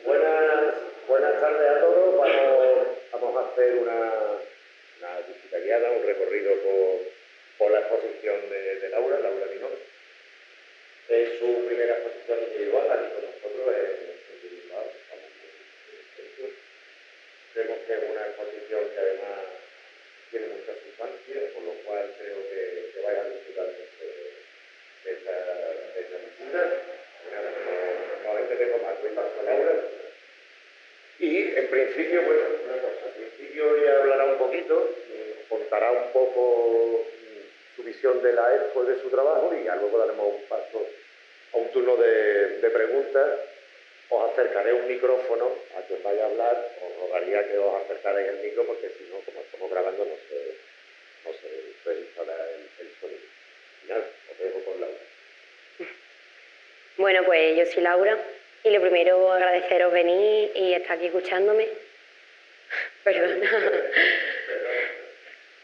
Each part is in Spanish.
Hola, buenas tardes a todos. Vamos a hacer una visita guiada, un recorrido por la exposición de Laura Minor. Es su primera exposición individual aquí con nosotros en Bilbao. Creemos que es una exposición que además tiene mucha sustancia, por lo cual creo que vais a disfrutar mucho de esa visita. No entendemos más, voy paso a Laura. Y en principio, bueno, una cosa, al principio ella hablará un poquito, contará un poco su visión de la expo y de su trabajo, y ya luego daremos un paso a un turno de preguntas. Os acercaré un micrófono a quien vaya a hablar. Os rogaría que os acercarais el micro, porque si no, como estamos grabando, no se registrará el sonido. Y nada, os dejo con Laura. Bueno, pues yo soy Laura y lo primero agradeceros venir y estar aquí escuchándome. Perdón.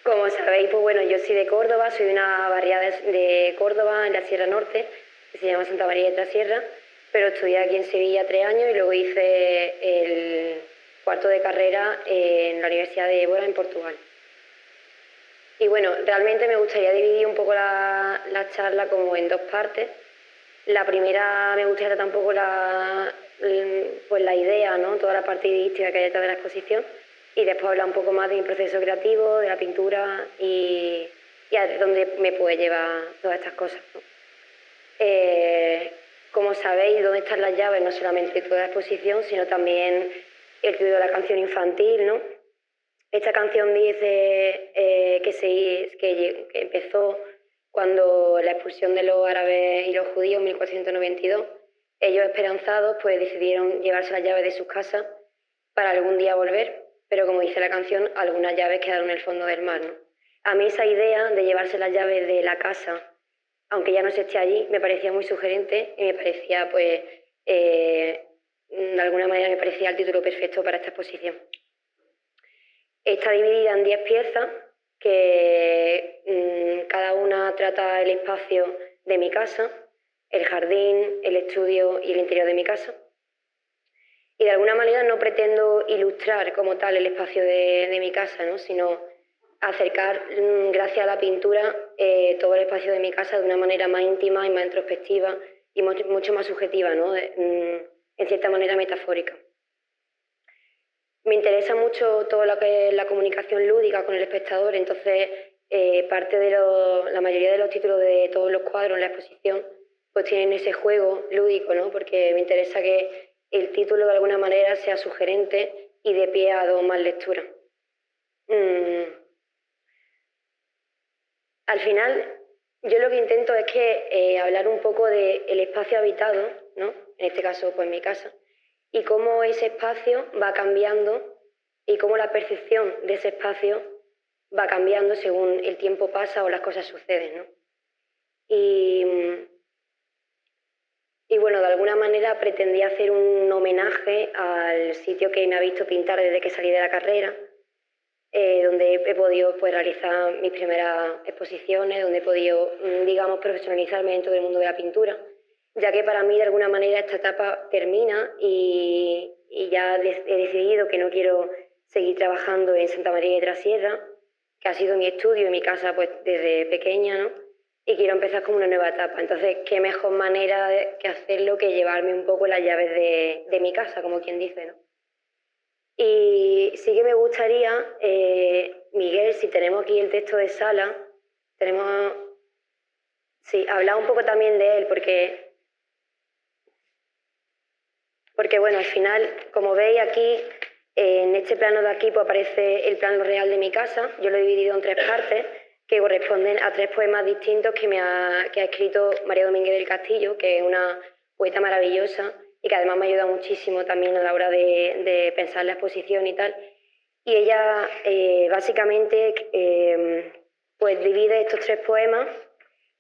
Como sabéis, pues bueno, yo soy de Córdoba, soy de una barriada de Córdoba, en la Sierra Norte, que se llama Santa María de Trasierra, pero estudié aquí en Sevilla 3 años y luego hice el cuarto de carrera en la Universidad de Évora, en Portugal. Y bueno, realmente me gustaría dividir un poco la charla como en 2 partes. La primera me gustaría tratar un poco pues la idea, ¿no? Toda la parte ideística que hay detrás de la exposición, y después hablar un poco más de mi proceso creativo, de la pintura y a dónde me puede llevar todas estas cosas, ¿no? Como sabéis, dónde están las llaves, no solamente toda la exposición, sino también el título de la canción infantil, ¿no? Esta canción dice que empezó cuando la expulsión de los árabes y los judíos en 1492. Ellos, esperanzados, pues decidieron llevarse las llaves de sus casas para algún día volver, pero como dice la canción, algunas llaves quedaron en el fondo del mar, ¿no? A mí esa idea de llevarse las llaves de la casa, aunque ya no se esté allí, me parecía muy sugerente y me parecía, pues, de alguna manera me parecía el título perfecto para esta exposición. Está dividida en 10 piezas que cada una trata el espacio de mi casa, el jardín, el estudio y el interior de mi casa. Y de alguna manera no pretendo ilustrar como tal el espacio de mi casa, ¿no? Sino acercar, gracias a la pintura, todo el espacio de mi casa de una manera más íntima y más introspectiva y mucho más subjetiva, ¿no? En cierta manera metafórica. Me interesa mucho todo lo que es la comunicación lúdica con el espectador, entonces parte de la mayoría de los títulos de todos los cuadros en la exposición pues tienen ese juego lúdico, ¿no? Porque me interesa que el título de alguna manera sea sugerente y de pie a 2 más lecturas. Al final, yo lo que intento es que hablar un poco del espacio habitado, ¿no? En este caso, pues mi casa, y cómo ese espacio va cambiando y cómo la percepción de ese espacio va cambiando según el tiempo pasa o las cosas suceden, ¿no? Y bueno, de alguna manera pretendía hacer un homenaje al sitio que me ha visto pintar desde que salí de la carrera, donde he podido pues, realizar mis primeras exposiciones, donde he podido, digamos, profesionalizarme dentro del mundo de la pintura, ya que para mí de alguna manera esta etapa termina y ya he decidido que no quiero seguir trabajando en Santa María de Trasierra, que ha sido mi estudio y mi casa pues, desde pequeña, ¿no? Y quiero empezar como una nueva etapa. Entonces, qué mejor manera que hacerlo que llevarme un poco las llaves de mi casa, como quien dice, ¿no? Y sí que me gustaría, Miguel, si tenemos aquí el texto de Sala, hablar un poco también de él, porque bueno, al final, como veis aquí, en este plano de aquí pues, aparece el plano real de mi casa. Yo lo he dividido en 3 partes que corresponden a 3 poemas distintos que ha escrito María Domínguez del Castillo, que es una poeta maravillosa y que además me ha ayudado muchísimo también a la hora de pensar la exposición y tal. Y ella básicamente pues divide estos 3 poemas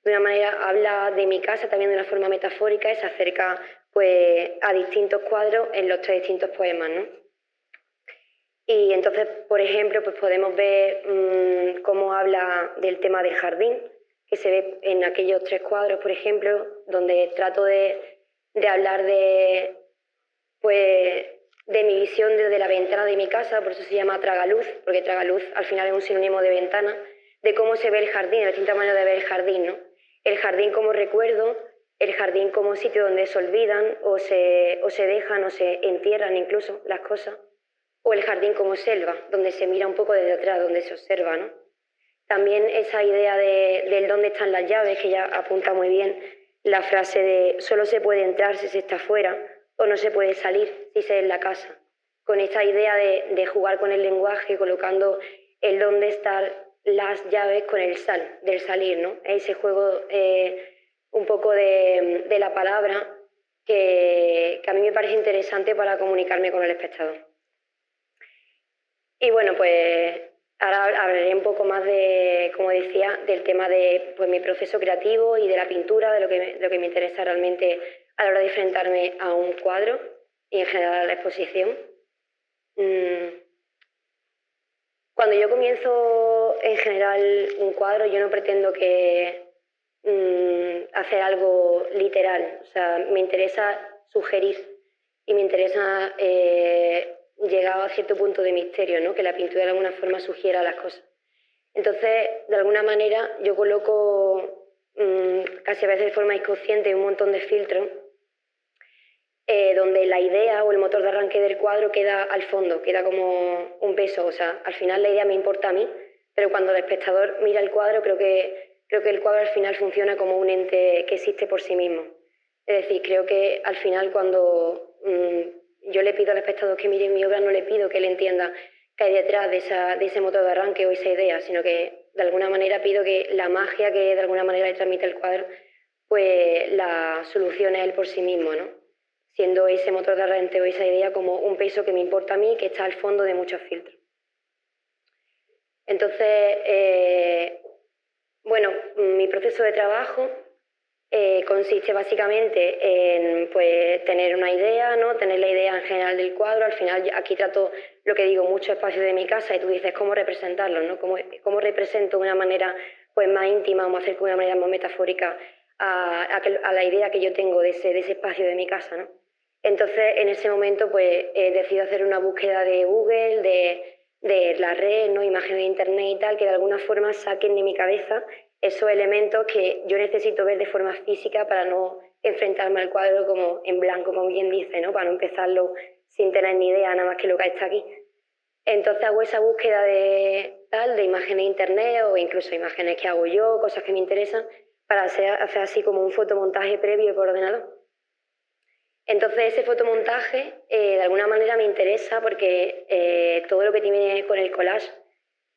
de una manera, habla de mi casa también de una forma metafórica y se acerca pues, a distintos cuadros en los 3 distintos poemas, ¿no? Y entonces, por ejemplo, pues podemos ver cómo habla del tema del jardín, que se ve en aquellos 3 cuadros, por ejemplo, donde trato de hablar pues, de mi visión desde la ventana de mi casa, por eso se llama tragaluz, porque tragaluz al final es un sinónimo de ventana, de cómo se ve el jardín, de distintas maneras de ver el jardín, ¿no? El jardín como recuerdo, el jardín como sitio donde se olvidan o se dejan o se entierran incluso las cosas, o el jardín como selva, donde se mira un poco desde atrás, donde se observa, ¿no? También esa idea del dónde están las llaves, que ya apunta muy bien la frase de solo se puede entrar si se está fuera o no se puede salir si se es en la casa. Con esta idea de jugar con el lenguaje, colocando el dónde están las llaves con el del salir, ¿no? Ese juego un poco de la palabra que a mí me parece interesante para comunicarme con el espectador. Y bueno, pues ahora hablaré un poco más como decía, del tema de pues, mi proceso creativo y de la pintura, de lo que me interesa realmente a la hora de enfrentarme a un cuadro y en general a la exposición. Cuando yo comienzo en general un cuadro, yo no pretendo hacer algo literal. O sea, me interesa sugerir y me interesa llegar a cierto punto de misterio, ¿no? Que la pintura de alguna forma sugiera las cosas. Entonces, de alguna manera, yo coloco casi a veces de forma inconsciente un montón de filtros donde la idea o el motor de arranque del cuadro queda al fondo, queda como un peso. O sea, al final la idea me importa a mí, pero cuando el espectador mira el cuadro, creo que el cuadro al final funciona como un ente que existe por sí mismo. Es decir, creo que al final cuando yo le pido al espectador que mire mi obra, no le pido que él entienda qué hay detrás de ese motor de arranque o esa idea, sino que de alguna manera pido que la magia que de alguna manera le transmite el cuadro, pues la solucione él por sí mismo, ¿no? Siendo ese motor de arranque o esa idea como un peso que me importa a mí, que está al fondo de muchos filtros. Entonces, bueno, mi proceso de trabajo consiste básicamente en pues, tener una idea, ¿no? Tener la idea en general del cuadro. Al final aquí trato, lo que digo, mucho espacio de mi casa y tú dices cómo representarlo, ¿no? Cómo represento de una manera pues, más íntima o más cerca, de una manera más metafórica a la idea que yo tengo de ese espacio de mi casa, ¿no? Entonces, en ese momento, pues decido hacer una búsqueda de Google, de la red, ¿no? Imágenes de internet y tal, que de alguna forma saquen de mi cabeza esos elementos que yo necesito ver de forma física para no enfrentarme al cuadro como en blanco, como quien dice, ¿no? Para no empezarlo sin tener ni idea nada más que lo que está aquí. Entonces hago esa búsqueda de imágenes de internet o incluso imágenes que hago yo, cosas que me interesan, para hacer así como un fotomontaje previo por ordenador. Entonces ese fotomontaje de alguna manera me interesa porque todo lo que tiene con el collage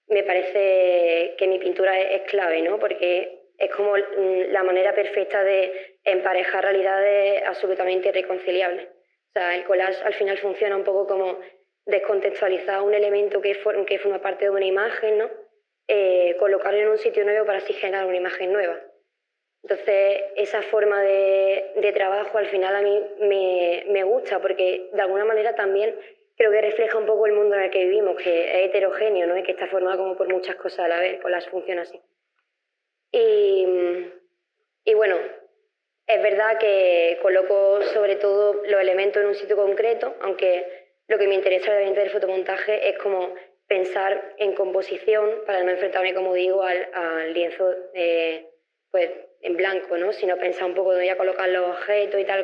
me parece que mi pintura es clave, ¿no? Porque es como la manera perfecta de emparejar realidades absolutamente irreconciliables. O sea, el collage al final funciona un poco como descontextualizar un elemento que forma parte de una imagen, ¿no? Colocarlo en un sitio nuevo para así generar una imagen nueva. Entonces, esa forma de trabajo al final a mí me gusta porque de alguna manera también creo que refleja un poco el mundo en el que vivimos, que es heterogéneo, ¿no? Y que está formado como por muchas cosas a la vez, con las funciones así. Y bueno, es verdad que coloco sobre todo los elementos en un sitio concreto, aunque lo que me interesa realmente del fotomontaje es como pensar en composición para no enfrentarme, como digo, al lienzo pues, en blanco, ¿no? Sino pensar un poco dónde voy a colocar los objetos y tal,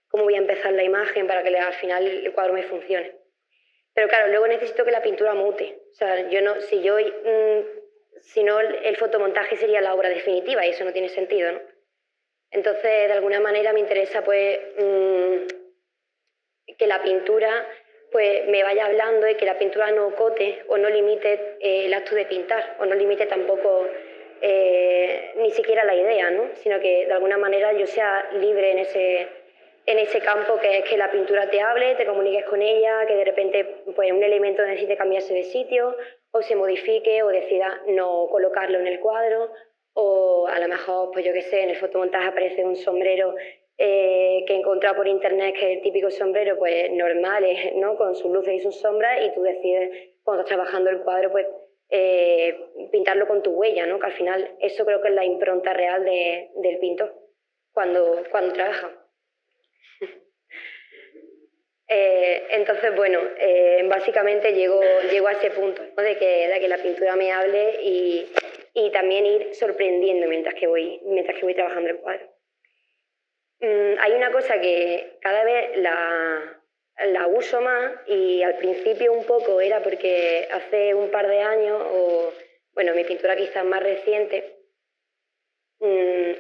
cómo voy a empezar la imagen para que al final el cuadro me funcione. Pero claro, luego necesito que la pintura mute. O sea, si no, el fotomontaje sería la obra definitiva y eso no tiene sentido, ¿no? Entonces, de alguna manera me interesa pues que la pintura pues me vaya hablando y que la pintura no acote o no limite el acto de pintar o no limite tampoco ni siquiera la idea, ¿no? Sino que de alguna manera yo sea libre en ese campo que es que la pintura te hable, te comuniques con ella, que de repente pues, un elemento necesite cambiarse de sitio o se modifique o decida no colocarlo en el cuadro o a lo mejor, pues yo qué sé, en el fotomontaje aparece un sombrero que he encontrado por internet, que es el típico sombrero pues normal, ¿no? Con sus luces y sus sombras, y tú decides, cuando estás trabajando el cuadro, pues pintarlo con tu huella, ¿no? Que al final eso creo que es la impronta real del pintor cuando trabaja. Entonces, bueno, básicamente llego a ese punto, ¿no? de que la pintura me hable y también ir sorprendiendo mientras que voy trabajando el cuadro. Hay una cosa que cada vez la uso más, y al principio un poco era porque hace un par de años, o bueno, mi pintura quizás más reciente,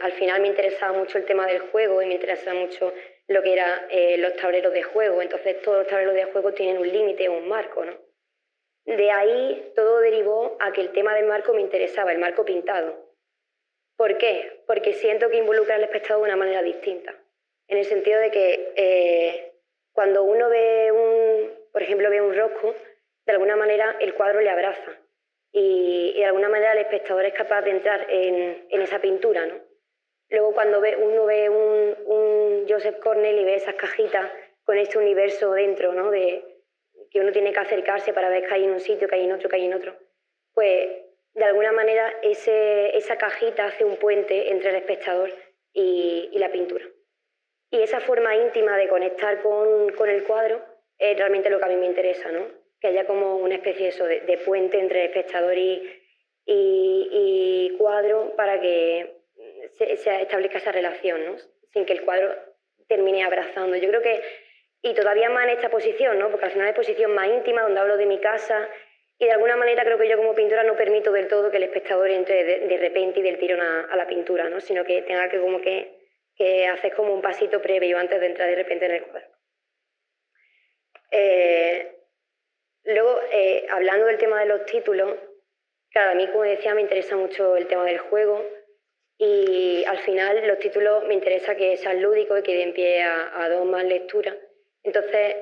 al final me interesaba mucho el tema del juego y me interesaba mucho lo que eran los tableros de juego. Entonces todos los tableros de juego tienen un límite o un marco, ¿no? De ahí todo derivó a que el tema del marco me interesaba, el marco pintado. ¿Por qué? Porque siento que involucra al espectador de una manera distinta. En el sentido de que cuando uno por ejemplo, ve un rosco, de alguna manera el cuadro le abraza. Y de alguna manera el espectador es capaz de entrar en esa pintura, ¿no? Luego cuando uno ve un Joseph Cornell y ve esas cajitas con este universo dentro, ¿no? Que uno tiene que acercarse para ver que hay en un sitio, que hay en otro, que hay en otro, pues de alguna manera esa cajita hace un puente entre el espectador y la pintura. Y esa forma íntima de conectar con el cuadro es realmente lo que a mí me interesa, ¿no? Que haya como una especie de puente entre espectador y cuadro para que se establezca esa relación, ¿no? Sin que el cuadro termine abrazando. Yo creo que, y todavía más en esta posición, ¿no? Porque al final es posición más íntima, donde hablo de mi casa, y de alguna manera creo que yo como pintora no permito del todo que el espectador entre de repente y del tirón a la pintura, ¿no? Sino que tenga que como que hacer como un pasito previo antes de entrar de repente en el cuadro. Luego, hablando del tema de los títulos, claro, a mí, como decía, me interesa mucho el tema del juego, y al final los títulos me interesa que sean lúdicos y que den pie a dos más lecturas. Entonces,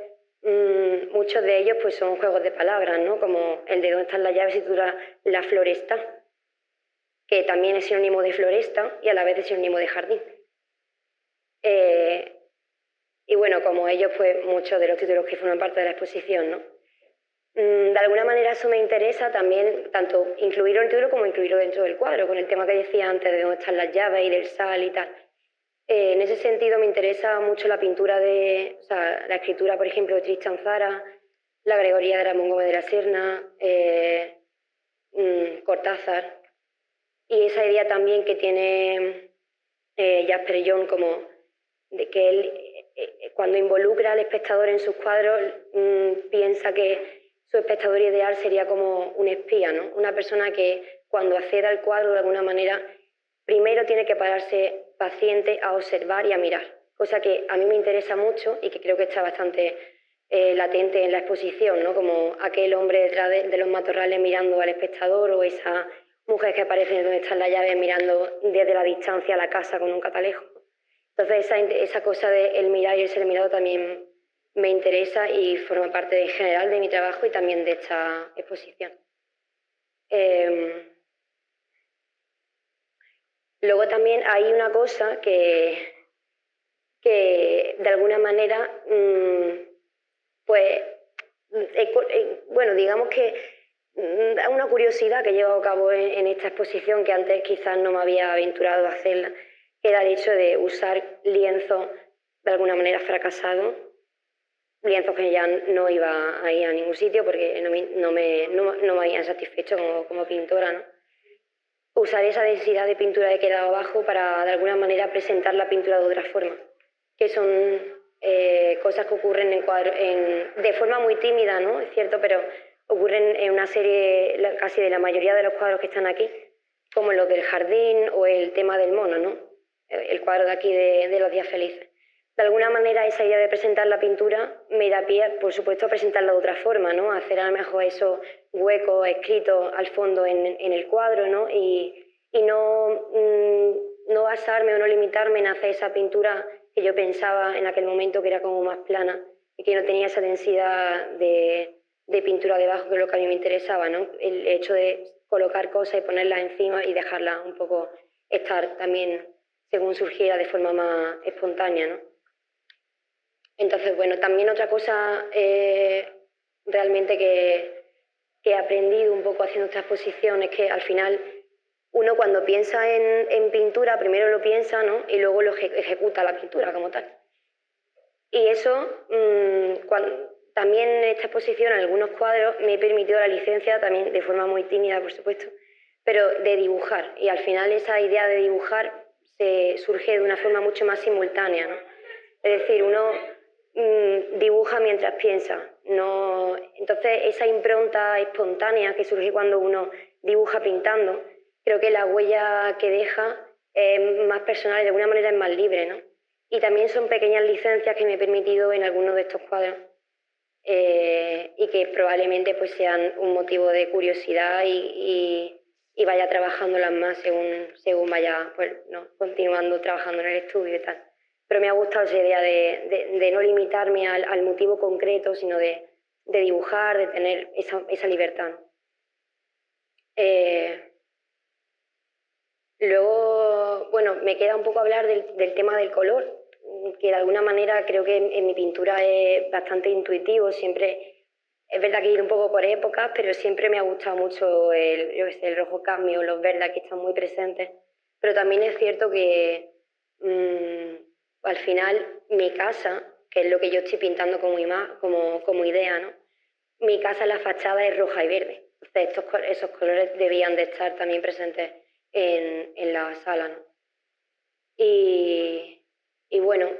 muchos de ellos pues son juegos de palabras, ¿no? Como el de ¿dónde están las llaves? Se titula La floresta, que también es sinónimo de floresta y a la vez es sinónimo de jardín. Y bueno, como ellos, pues muchos de los títulos que forman parte de la exposición, ¿no? De alguna manera eso me interesa también, tanto incluirlo en el título como incluirlo dentro del cuadro, con el tema que decía antes de dónde están las llaves y del sal y tal. En ese sentido me interesa mucho la pintura o sea, la escritura, por ejemplo, de Tristan Tzara, la Gregoría de Ramón Gómez de la Serna, Cortázar, y esa idea también que tiene Jasper John, como de que él, cuando involucra al espectador en sus cuadros, piensa que su espectador ideal sería como un espía, ¿no? Una persona que cuando acceda al cuadro de alguna manera primero tiene que pararse paciente a observar y a mirar, cosa que a mí me interesa mucho y que creo que está bastante latente en la exposición, ¿no? Como aquel hombre detrás de los matorrales mirando al espectador, o esa mujer que aparece donde están las llaves mirando desde la distancia a la casa con un catalejo. Entonces esa cosa del mirar y el ser mirado también me interesa y forma parte en general de mi trabajo y también de esta exposición. Luego también hay una cosa que de alguna manera, pues, bueno, digamos que es una curiosidad que he llevado a cabo en esta exposición, que antes quizás no me había aventurado a hacerla, que era el hecho de usar lienzos de alguna manera fracasados, lienzos que ya no iba a ir a ningún sitio porque no me habían satisfecho como pintora, ¿no? Usar esa densidad de pintura que he quedado abajo para de alguna manera presentar la pintura de otra forma, que son cosas que ocurren de forma muy tímida, ¿no? Es cierto, pero ocurren en una serie casi de la mayoría de los cuadros que están aquí, como los del jardín o el tema del mono, ¿no? El cuadro de aquí de los días felices. De alguna manera esa idea de presentar la pintura me da pie, por supuesto, a presentarla de otra forma, ¿no? A hacer a lo mejor esos huecos escritos al fondo en el cuadro, ¿no? Y no basarme o no limitarme en hacer esa pintura que yo pensaba en aquel momento que era como más plana y que no tenía esa densidad de pintura debajo, que es lo que a mí me interesaba, ¿no? El hecho de colocar cosas y ponerlas encima y dejarlas un poco estar también según surgiera de forma más espontánea, ¿no? Entonces, bueno, también otra cosa realmente que he aprendido un poco haciendo esta exposición es que al final uno cuando piensa en pintura, primero lo piensa, ¿no? Y luego lo ejecuta la pintura como tal. Y eso, también en esta exposición, en algunos cuadros, me he permitido la licencia, también de forma muy tímida, por supuesto, pero de dibujar. Y al final esa idea de dibujar surge de una forma mucho más simultánea, ¿no? Es decir, uno dibuja mientras piensa. No, entonces, esa impronta espontánea que surge cuando uno dibuja pintando, creo que la huella que deja es más personal y de alguna manera es más libre, ¿no? Y también son pequeñas licencias que me he permitido en algunos de estos cuadros y que probablemente pues sean un motivo de curiosidad y vaya trabajándolas más según vaya pues, ¿no? continuando trabajando en el estudio y tal. Pero me ha gustado esa idea de no limitarme al motivo concreto, sino de dibujar, de tener esa libertad, ¿no? Luego, bueno, me queda un poco hablar del tema del color, que de alguna manera creo que en mi pintura es bastante intuitivo, siempre, es verdad que he ido un poco por épocas, pero siempre me ha gustado mucho el rojo cadmio, los verdes que están muy presentes, pero también es cierto que al final mi casa, que es lo que yo estoy pintando como idea, ¿no? Mi casa, la fachada es roja y verde, entonces esos colores debían de estar también presentes en la sala, ¿no? Y bueno,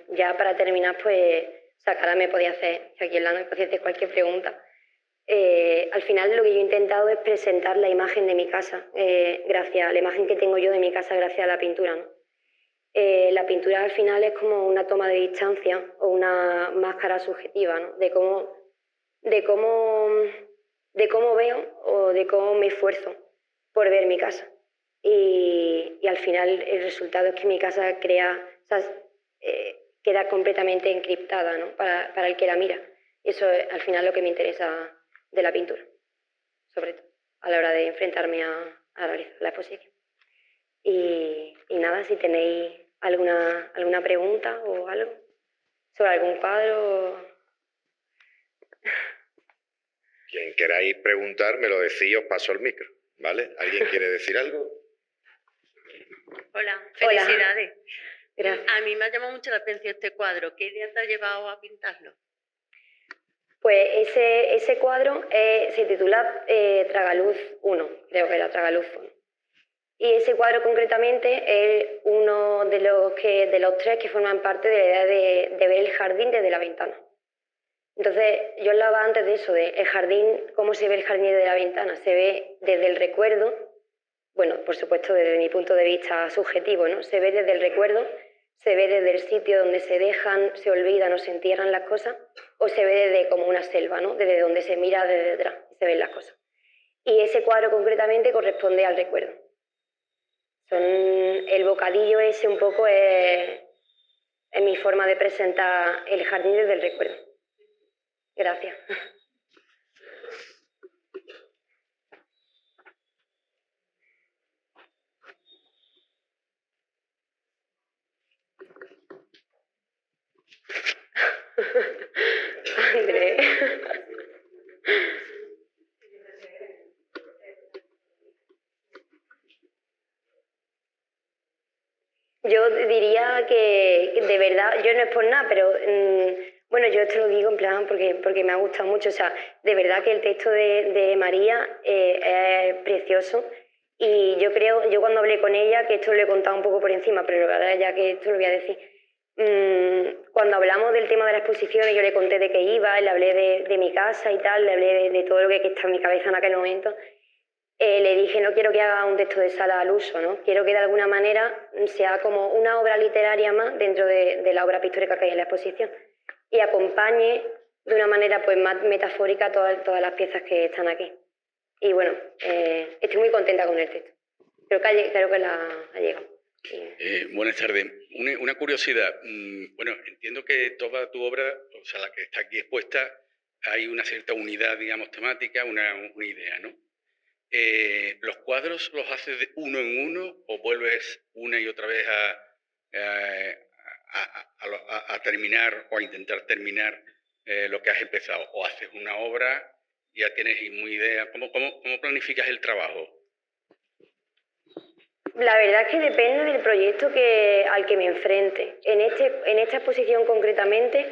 ya para terminar, pues Sacara me podía hacer, que aquí en la me podía hacer cualquier pregunta. Al final lo que yo he intentado es presentar la imagen de mi casa, la imagen que tengo yo de mi casa gracias a la pintura, ¿no? La pintura al final es como una toma de distancia o una máscara subjetiva, ¿no? de cómo, de cómo veo o de cómo me esfuerzo por ver mi casa. Y al final el resultado es que mi casa queda completamente encriptada, ¿no? para el que la mira. Eso es al final lo que me interesa de la pintura, sobre todo, a la hora de enfrentarme a realizar la exposición. Y nada, si tenéis alguna pregunta o algo sobre algún cuadro. Quien queráis preguntar, me lo decís y os paso el micro, ¿vale? ¿Alguien quiere decir algo? Hola, felicidades. Hola. Gracias. A mí me ha llamado mucho la atención este cuadro. ¿Qué idea te ha llevado a pintarlo? Pues ese cuadro se titula Tragaluz 1, creo que era Tragaluz 1. Y ese cuadro concretamente es uno de los tres que forman parte de la idea de ver el jardín desde la ventana. Entonces, yo hablaba antes de eso, de el jardín, cómo se ve el jardín desde la ventana. Se ve desde el recuerdo, bueno, por supuesto desde mi punto de vista subjetivo, ¿no? Se ve desde el recuerdo, se ve desde el sitio donde se dejan, se olvidan o se entierran las cosas, o se ve desde como una selva, ¿no? Desde donde se mira desde detrás y se ven las cosas. Y ese cuadro concretamente corresponde al recuerdo. El bocadillo ese un poco es mi forma de presentar el jardín desde el recuerdo. Gracias. André. Yo diría que de verdad, yo no es por nada, pero bueno, yo te lo digo en plan porque me ha gustado mucho. O sea, de verdad que el texto de María es precioso. Y yo cuando hablé con ella, que esto lo he contado un poco por encima, pero la verdad ya que esto lo voy a decir, cuando hablamos del tema de la exposición y yo le conté de qué iba, le hablé de mi casa y tal, le hablé de todo lo que está en mi cabeza en aquel momento, le dije, no quiero que haga un texto de sala al uso, ¿no? Quiero que de alguna manera sea como una obra literaria más dentro de la obra pictórica que hay en la exposición y acompañe de una manera pues más metafórica todas las piezas que están aquí. Y bueno, estoy muy contenta con el texto. Creo que ha llegado. Buenas tardes. Una curiosidad. Bueno, entiendo que toda tu obra, o sea, la que está aquí expuesta, hay una cierta unidad, digamos, temática, una idea, ¿no? cuadros los haces de uno en uno o vuelves una y otra vez a terminar o a intentar terminar lo que has empezado? ¿O haces una obra, ya tienes muy idea? ¿Cómo planificas el trabajo? La verdad es que depende del proyecto al que me enfrente. En esta exposición concretamente,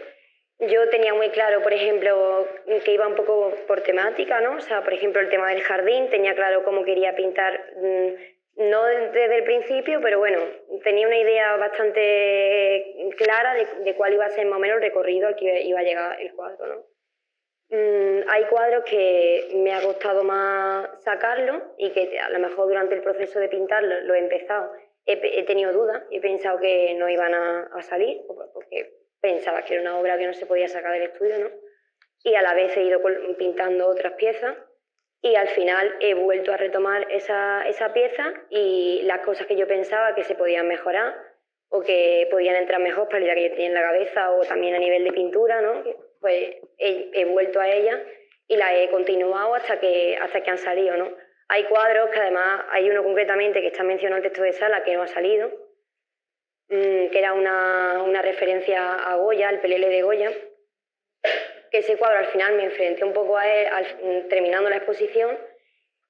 yo tenía muy claro, por ejemplo, que iba un poco por temática, ¿no? O sea, por ejemplo, el tema del jardín, tenía claro cómo quería pintar, no desde el principio, pero bueno, tenía una idea bastante clara de cuál iba a ser más o menos el recorrido al que iba a llegar el cuadro, ¿no? Hay cuadros que me ha costado más sacarlo y que a lo mejor durante el proceso de pintarlo lo he empezado. He tenido dudas y he pensado que no iban a salir porque pensaba que era una obra que no se podía sacar del estudio, ¿no? Y a la vez he ido pintando otras piezas y al final he vuelto a retomar esa pieza y las cosas que yo pensaba que se podían mejorar o que podían entrar mejor para la idea que yo tenía en la cabeza o también a nivel de pintura, ¿no? Pues he vuelto a ellas y las he continuado hasta que han salido, ¿no? Hay cuadros que además, hay uno concretamente que está mencionado en el texto de sala que no ha salido, que era una referencia a Goya, al Pelele de Goya, que ese cuadro al final me enfrenté un poco a él terminando la exposición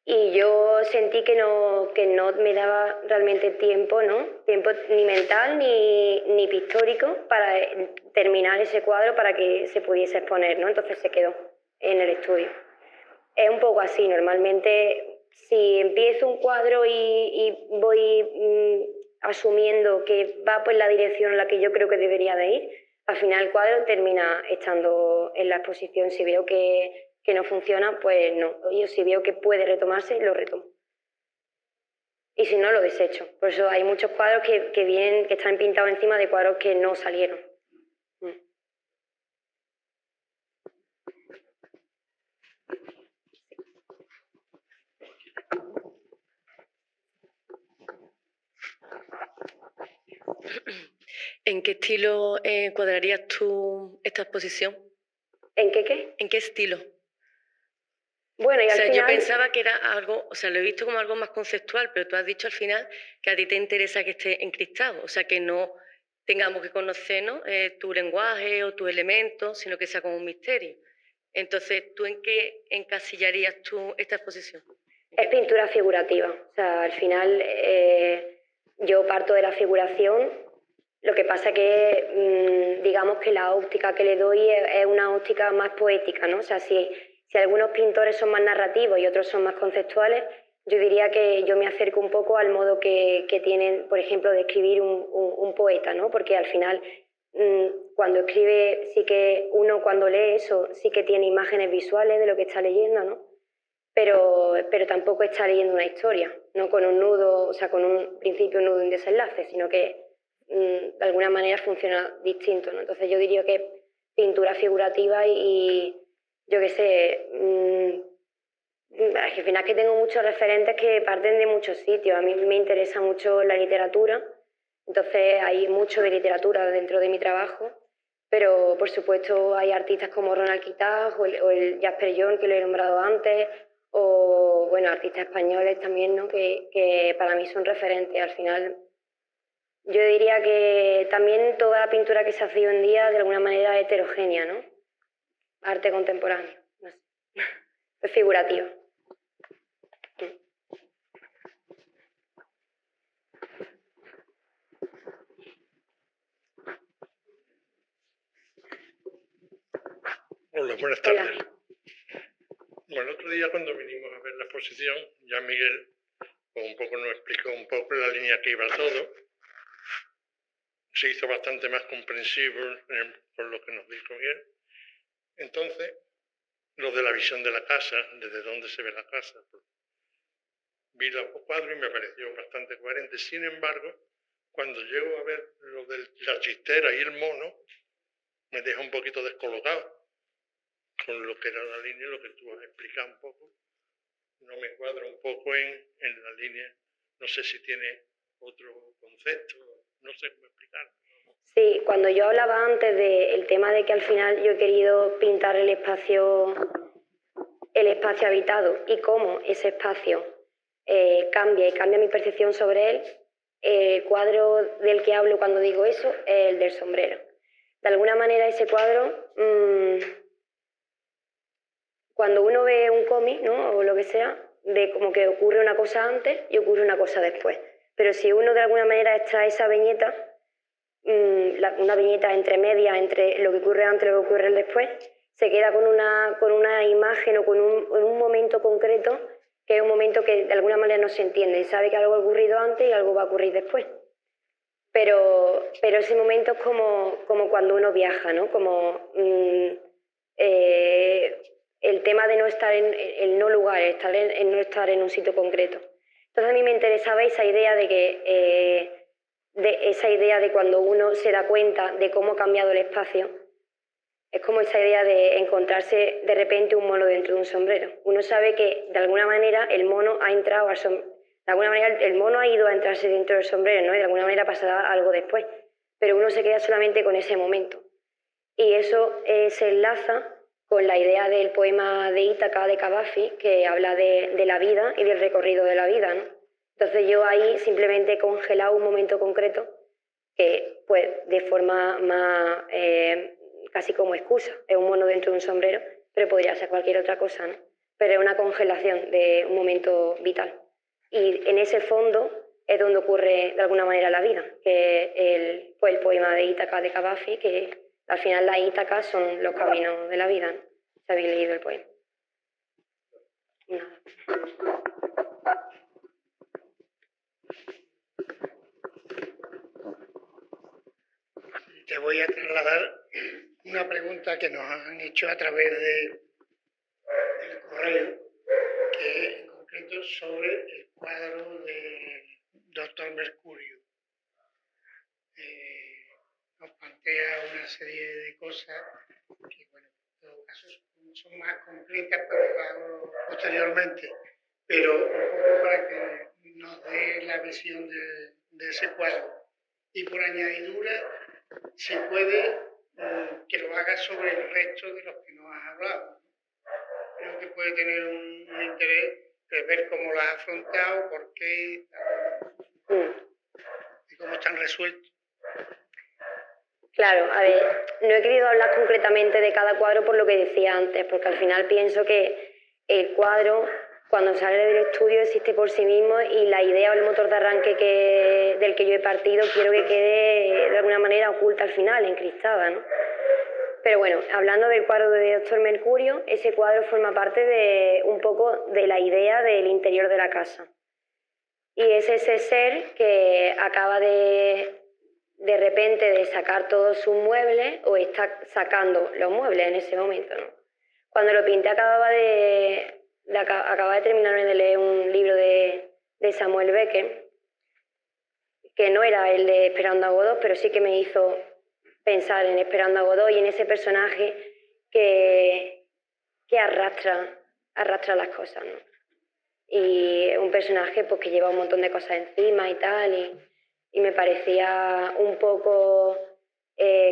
y yo sentí que no me daba realmente tiempo, ¿no? Tiempo ni mental ni pictórico para terminar ese cuadro para que se pudiese exponer, ¿no? Entonces se quedó en el estudio. Es un poco así, normalmente si empiezo un cuadro y voy asumiendo que va por la dirección en la que yo creo que debería de ir, al final el cuadro termina estando en la exposición. Si veo que no funciona, pues no. Yo si veo que puede retomarse, lo retomo. Y si no, lo desecho. Por eso hay muchos cuadros que están pintados encima de cuadros que no salieron. ¿En qué estilo encuadrarías tú esta exposición? ¿En qué? ¿En qué estilo? Bueno, y al final... yo pensaba que era algo, o sea, lo he visto como algo más conceptual, pero tú has dicho al final que a ti te interesa que esté encriptado, o sea, que no tengamos que conocer, ¿no? Tu lenguaje o tus elementos, sino que sea como un misterio. Entonces, ¿tú en qué encasillarías tú esta exposición? Es pintura figurativa, o sea, al final yo parto de la figuración, lo que pasa que digamos que la óptica que le doy es una óptica más poética, ¿no? O sea, si algunos pintores son más narrativos y otros son más conceptuales, yo diría que yo me acerco un poco al modo que tienen, por ejemplo, de escribir un poeta, ¿no? Porque al final cuando escribe, sí que uno cuando lee eso sí que tiene imágenes visuales de lo que está leyendo, ¿no? Pero tampoco está leyendo una historia, no con un nudo, o sea, con un principio, un nudo y un desenlace, sino que de alguna manera funciona distinto, ¿no? Entonces yo diría que pintura figurativa y yo qué sé, al final que tengo muchos referentes que parten de muchos sitios. A mí me interesa mucho la literatura, entonces hay mucho de literatura dentro de mi trabajo, pero por supuesto hay artistas como Ronald Quitag o el Jasper John, que lo he nombrado antes, o bueno, artistas españoles también, ¿no? que para mí son referentes. Al final yo diría que también toda la pintura que se hace hoy en día de alguna manera es heterogénea, ¿no? Arte contemporáneo, no sé. Es figurativa. Hola, buenas tardes. Hola. Bueno, el otro día cuando vinimos a ver la exposición, ya Miguel un poco nos explicó un poco la línea que iba todo. Se hizo bastante más comprensible por lo que nos dijo Miguel. Entonces, lo de la visión de la casa, desde dónde se ve la casa, pues, vi los cuadros y me pareció bastante coherente. Sin embargo, cuando llego a ver lo de la chistera y el mono, me deja un poquito descolocado con lo que era la línea y lo que tú has explicado un poco. No me cuadra un poco en la línea. No sé si tiene otro concepto, no sé cómo explicarlo. Sí, cuando yo hablaba antes del tema de que al final yo he querido pintar el espacio habitado y cómo ese espacio cambia y cambia mi percepción sobre él, el cuadro del que hablo cuando digo eso es el del sombrero. De alguna manera ese cuadro, cuando uno ve un cómic, ¿no? O lo que sea, ve como que ocurre una cosa antes y ocurre una cosa después. Pero si uno de alguna manera extrae esa viñeta, una viñeta entre medias, entre lo que ocurre antes y lo que ocurre después, se queda con una imagen o con un momento concreto, que es un momento que de alguna manera no se entiende. Sabe que algo ha ocurrido antes y algo va a ocurrir después. Pero ese momento es como cuando uno viaja, ¿no? Como el tema de no estar en el no lugar, en no estar en un sitio concreto. Entonces a mí me interesaba esa idea de cuando uno se da cuenta de cómo ha cambiado el espacio. Es como esa idea de encontrarse de repente un mono dentro de un sombrero. Uno sabe que de alguna manera el mono ha entrado al sombrero. De alguna manera el mono ha ido a entrarse dentro del sombrero, ¿no? Y de alguna manera pasará algo después. Pero uno se queda solamente con ese momento. Y eso se enlaza con la idea del poema de Ítaca de Cavafy, que habla de la vida y del recorrido de la vida, ¿no? Entonces yo ahí simplemente he congelado un momento concreto que, pues, de forma más casi como excusa, es un mono dentro de un sombrero, pero podría ser cualquier otra cosa, ¿no? Pero es una congelación de un momento vital. Y en ese fondo es donde ocurre de alguna manera la vida, que el poema de Ítaca de Cavafy, que al final las Ítacas son los caminos de la vida, ¿no? Si habéis leído el poema. Nada. Te voy a trasladar una pregunta que nos han hecho a través del correo, que en concreto sobre el cuadro del Doctor Mercurio. Nos plantea una serie de cosas que, bueno, en todo caso son más concretas, pero lo hago posteriormente. Pero un poco para que nos dé la visión de ese cuadro. Y por añadidura, si puede, que lo haga sobre el resto de los que nos has hablado. Creo que puede tener un interés de ver cómo lo has afrontado, por qué, y cómo están resueltos. Claro, a ver, no he querido hablar concretamente de cada cuadro por lo que decía antes, porque al final pienso que el cuadro, cuando sale del estudio, existe por sí mismo y la idea o el motor de arranque del que yo he partido quiero que quede de alguna manera oculta al final, encristada, ¿no? Pero bueno, hablando del cuadro de Doctor Mercurio, ese cuadro forma parte de un poco de la idea del interior de la casa. Y es ese ser que acaba de repente de sacar todos sus muebles o está sacando los muebles en ese momento, ¿no? Cuando lo pinté acababa de terminarme de leer un libro de Samuel Beckett, que no era el de Esperando a Godot, pero sí que me hizo pensar en Esperando a Godot y en ese personaje que arrastra las cosas, ¿no? Y un personaje pues, que lleva un montón de cosas encima y tal, y me parecía un poco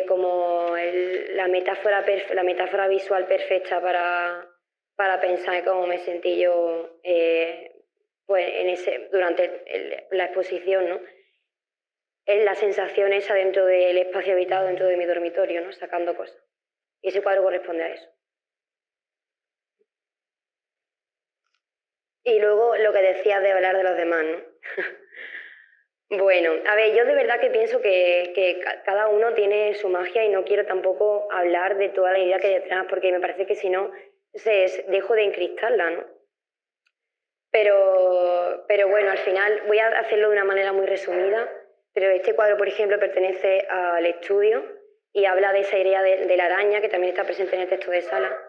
como la metáfora visual perfecta para pensar cómo me sentí yo pues durante la exposición, ¿no? Es la sensación esa dentro del espacio habitado, dentro de mi dormitorio, ¿no? Sacando cosas. Y ese cuadro corresponde a eso. Y luego lo que decías de hablar de los demás, ¿no? Bueno, a ver, yo de verdad que pienso que cada uno tiene su magia y no quiero tampoco hablar de toda la idea que hay detrás, porque me parece que si no, dejo de encriptarla, ¿no? Pero bueno, al final voy a hacerlo de una manera muy resumida, pero este cuadro, por ejemplo, pertenece al estudio y habla de esa idea de la araña, que también está presente en el texto de Sala.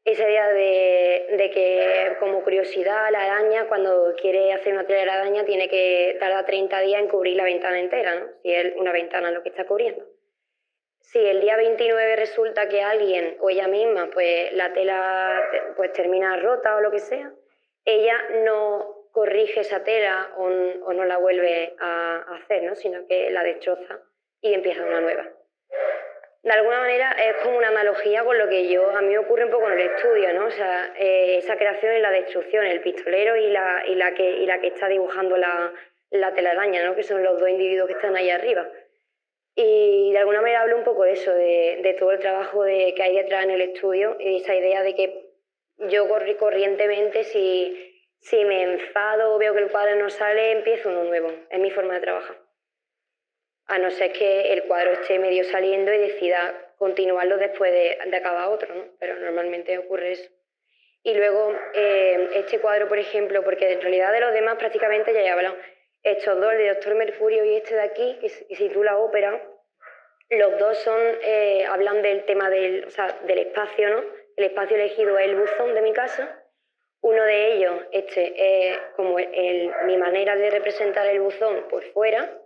Esa idea de que, como curiosidad, la araña, cuando quiere hacer una telaraña, tiene que tardar 30 días en cubrir la ventana entera, ¿no? Si es una ventana lo que está cubriendo. Si el día 29 resulta que alguien o ella misma, pues la tela pues, termina rota o lo que sea, ella no corrige esa tela o no la vuelve a hacer, ¿no? Sino que la destroza y empieza una nueva. de alguna manera es como una analogía con lo que a mí me ocurre un poco en el estudio, ¿no? O sea, esa creación y la destrucción, el pistolero y la que está dibujando la telaraña, ¿no? Que son los dos individuos que están ahí arriba. Y de alguna manera hablo un poco de eso, de todo el trabajo que hay detrás en el estudio y esa idea de que yo corrientemente, si me enfado o veo que el cuadro no sale, empiezo uno nuevo. Es mi forma de trabajar. A no ser que el cuadro esté medio saliendo y decida continuarlo después de acabar otro, ¿no? Pero normalmente ocurre eso. Y luego, este cuadro, por ejemplo, porque en realidad de los demás prácticamente ya he hablado. Estos dos, el de Doctor Mercurio y este de aquí, que se titula Ópera, los dos hablan del tema del espacio, ¿no? El espacio elegido es el buzón de mi casa. Uno de ellos, es como mi manera de representar el buzón por fuera,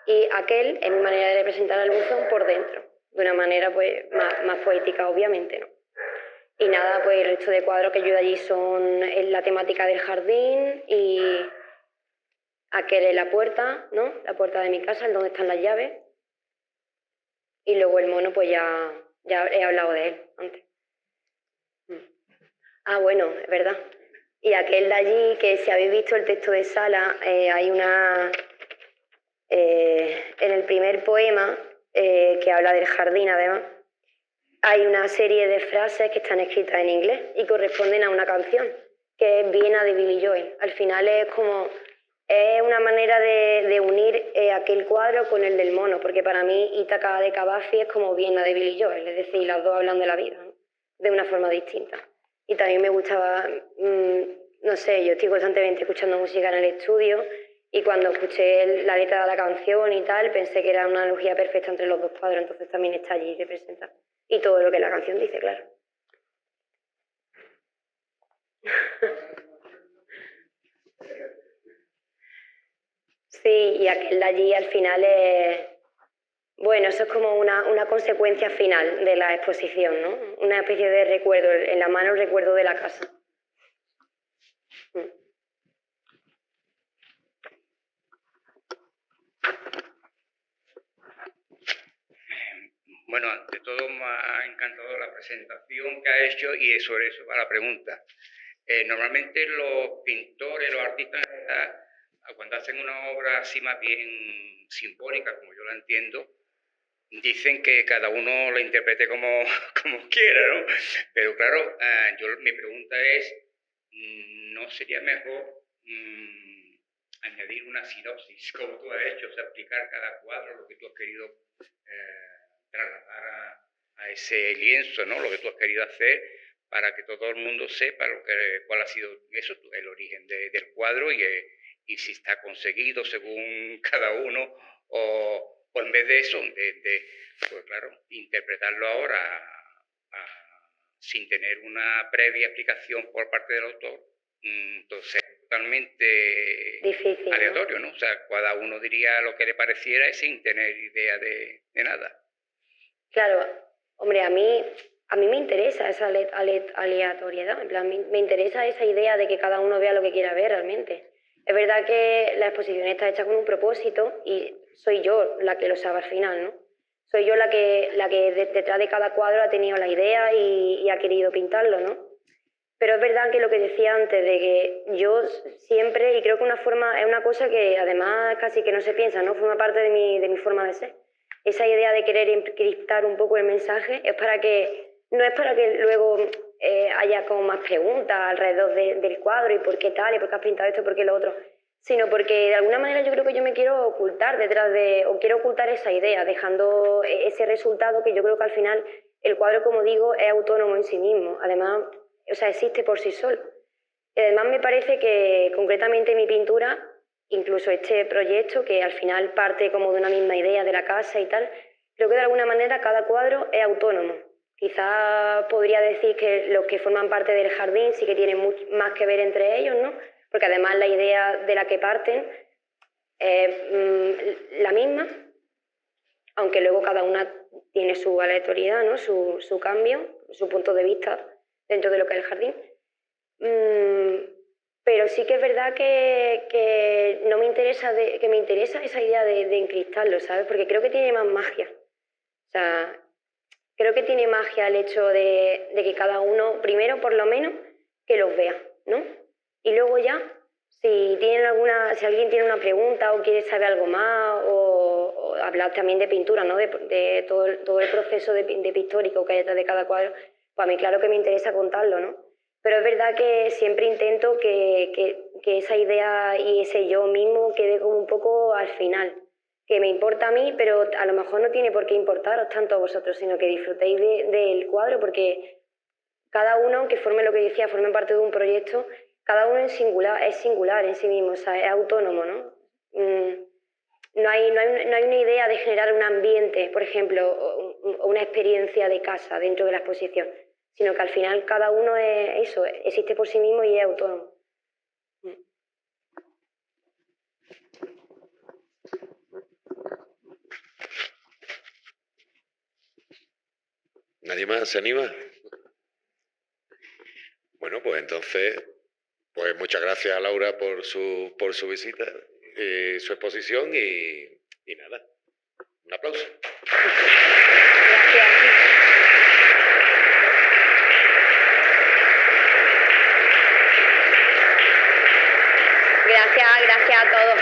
y aquel es mi manera de representar el buzón por dentro, de una manera pues más poética, obviamente, ¿no? Y nada, pues el resto de cuadros que yo de allí son la temática del jardín y aquel es la puerta, ¿no? La puerta de mi casa, el donde están las llaves. Y luego el mono, pues ya he hablado de él antes. Ah, bueno, es verdad. Y aquel de allí, que si habéis visto el texto de Sala, hay una... en el primer poema, que habla del jardín además, hay una serie de frases que están escritas en inglés y corresponden a una canción, que es Viena de Billy Joel. Al final es una manera de unir aquel cuadro con el del mono, porque para mí Ítaca de Cavafy es como Viena de Billy Joel, es decir, las dos hablan de la vida, ¿no? De una forma distinta. Y también me gustaba, no sé, yo estoy constantemente escuchando música en el estudio y cuando escuché la letra de la canción y tal, pensé que era una analogía perfecta entre los dos cuadros, entonces también está allí representado. Y todo lo que la canción dice, claro. Sí, y aquel de allí al final bueno, eso es como una consecuencia final de la exposición, ¿no? Una especie de recuerdo, en la mano el recuerdo de la casa. Bueno, ante todo me ha encantado la presentación que ha hecho y sobre eso va la pregunta. Normalmente los pintores, los artistas, cuando hacen una obra así más bien simbólica, como yo la entiendo, dicen que cada uno la interprete como quiera, ¿no? Pero claro, mi pregunta es, ¿no sería mejor añadir una sinopsis, como tú has hecho, o sea, explicar cada cuadro, lo que tú has querido trasladar a ese lienzo, ¿no? Lo que tú has querido hacer, para que todo el mundo sepa cuál ha sido eso, el origen del cuadro y si está conseguido según cada uno, o en vez de eso, pues claro, interpretarlo ahora sin tener una previa explicación por parte del autor, entonces totalmente difícil, aleatorio, ¿no? O sea, cada uno diría lo que le pareciera y sin tener idea de nada. Claro, hombre, a mí me interesa esa aleatoriedad, en plan, me interesa esa idea de que cada uno vea lo que quiera ver realmente. Es verdad que la exposición está hecha con un propósito y soy yo la que lo sabe al final, ¿no? Soy yo la que detrás de cada cuadro ha tenido la idea y ha querido pintarlo, ¿no? Pero es verdad que lo que decía antes, de que yo siempre, y creo que es una cosa que además casi que no se piensa, ¿no? Forma parte de mi forma de ser. Esa idea de querer encriptar un poco el mensaje no es para que luego haya como más preguntas alrededor del cuadro y por qué tal, y por qué has pintado esto, y por qué lo otro, sino porque de alguna manera yo creo que yo me quiero ocultar o quiero ocultar esa idea, dejando ese resultado que yo creo que al final el cuadro, como digo, es autónomo en sí mismo. Además, o sea, existe por sí solo. Y además me parece que concretamente mi pintura, incluso este proyecto, que al final parte como de una misma idea de la casa y tal, creo que de alguna manera cada cuadro es autónomo. Quizás podría decir que los que forman parte del jardín sí que tienen más que ver entre ellos, ¿no? Porque además la idea de la que parten es la misma, aunque luego cada una tiene su aleatoriedad, ¿no? Su cambio, su punto de vista dentro de lo que es el jardín. Pero sí que es verdad que no me interesa, que me interesa esa idea de encriptarlo, ¿sabes? Porque creo que tiene más magia. O sea, Creo que tiene magia el hecho de que cada uno, primero por lo menos, que los vea, ¿no? Y luego ya, si alguien tiene una pregunta o quiere saber algo más, o hablar también de pintura, ¿no? De todo el proceso de pictórico que hay detrás de cada cuadro, pues a mí claro que me interesa contarlo, ¿no? Pero es verdad que siempre intento que esa idea y ese yo mismo quede como un poco al final. Que me importa a mí, pero a lo mejor no tiene por qué importaros tanto a vosotros, sino que disfrutéis del cuadro, porque cada uno, que forme lo que decía, forme parte de un proyecto, cada uno es singular en sí mismo, o sea, es autónomo, ¿no? No hay una idea de generar un ambiente, por ejemplo, o una experiencia de casa dentro de la exposición, sino que al final cada uno es eso, existe por sí mismo y es autónomo. ¿Nadie más se anima? Bueno, pues entonces, pues muchas gracias a Laura por su visita, su exposición y nada, un aplauso. Gracias. Gracias a todos.